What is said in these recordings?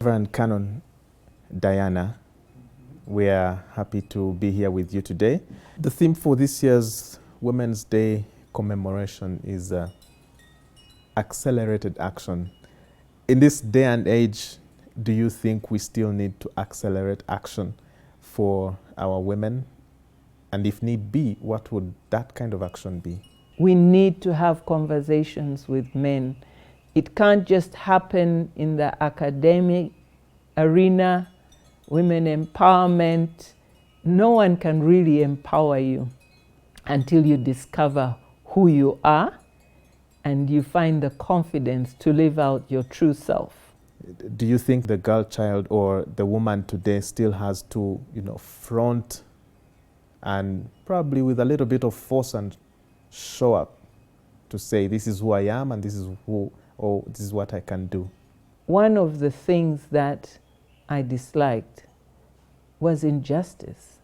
Reverend Canon Diana, we are happy to be here with you today. The theme for this year's Women's Day commemoration is accelerated action. In this day and age, do you think we still need to accelerate action for our women? And if need be, what would that kind of action be? We need to have conversations with men. It can't just happen in the academic arena, women empowerment. No one can really empower you until you discover who you are and you find the confidence to live out your true self. Do you think the girl child or the woman today still has to, front and probably with a little bit of force and show up to say, this is who I am and this is this is what I can do? One of the things that I disliked was injustice.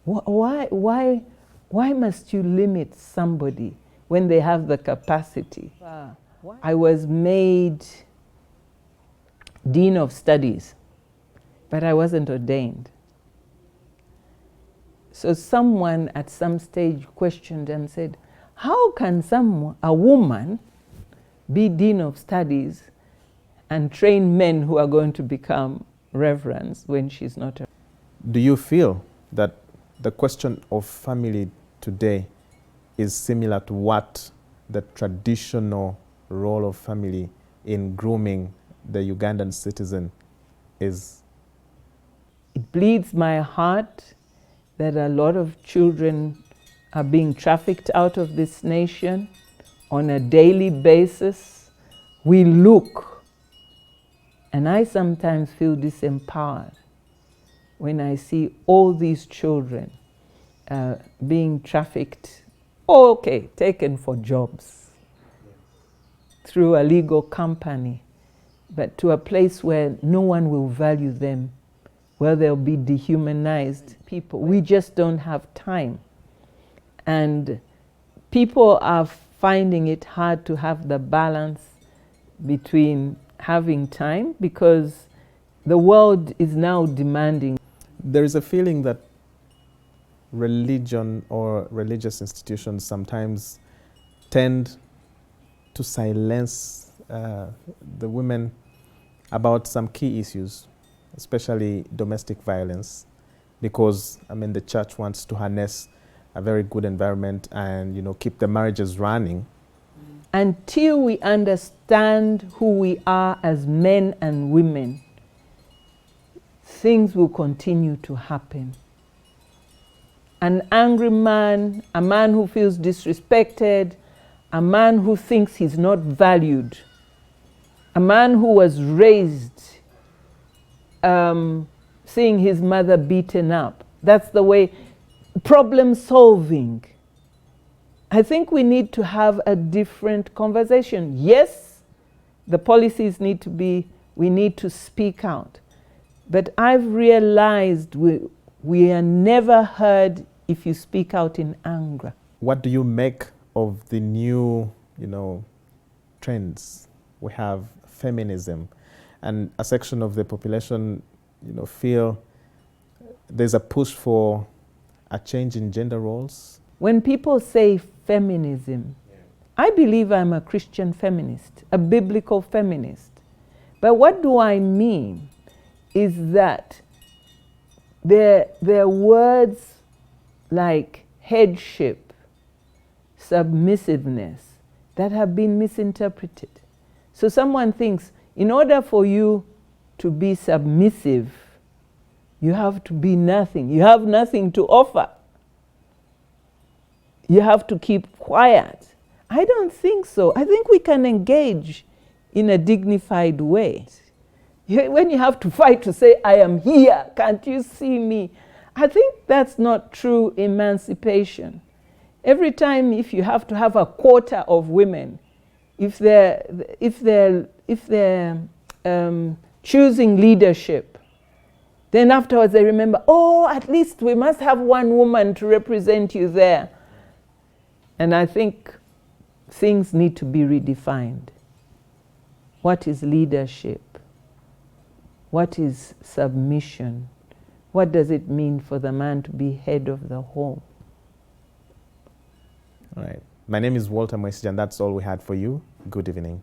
Why must you limit somebody when they have the capacity? I was made Dean of Studies, but I wasn't ordained. So someone at some stage questioned and said, how can a woman be Dean of Studies and train men who are going to become reverends when she's not a... Do you feel that the question of family today is similar to what the traditional role of family in grooming the Ugandan citizen is? It bleeds my heart that a lot of children are being trafficked out of this nation on a daily basis. We look, and I sometimes feel disempowered when I see all these children being trafficked, taken for jobs through a legal company, but to a place where no one will value them, where they'll be dehumanized people. We just don't have time. And people are finding it hard to have the balance between having time, because the world is now demanding. There is a feeling that religion or religious institutions sometimes tend to silence the women about some key issues, especially domestic violence, because the church wants to harness a very good environment and keep the marriages running. Until we understand who we are as men and women, things will continue to happen. An angry man, a man who feels disrespected, a man who thinks he's not valued, a man who was raised seeing his mother beaten up. That's the way. Problem solving. I think we need to have a different conversation. Yes, the policies need to be, we need to speak out. But I've realized we are never heard if you speak out in anger. What do you make of the new, trends? We have feminism, and a section of the population, feel there's a push for a change in gender roles. When people say feminism, I believe I'm a Christian feminist, a biblical feminist. But what do I mean is that there are words like headship, submissiveness, that have been misinterpreted. So someone thinks, in order for you to be submissive, you have to be nothing. You have nothing to offer. You have to keep quiet. I don't think so. I think we can engage in a dignified way. When you have to fight to say, I am here, can't you see me? I think that's not true emancipation. Every time, if you have to have a quota of women, if they're choosing leadership, then afterwards they remember, at least we must have one woman to represent you there. And I think things need to be redefined. What is leadership? What is submission? What does it mean for the man to be head of the home? All right. My name is Walter Mwesigye, and that's all we had for you. Good evening.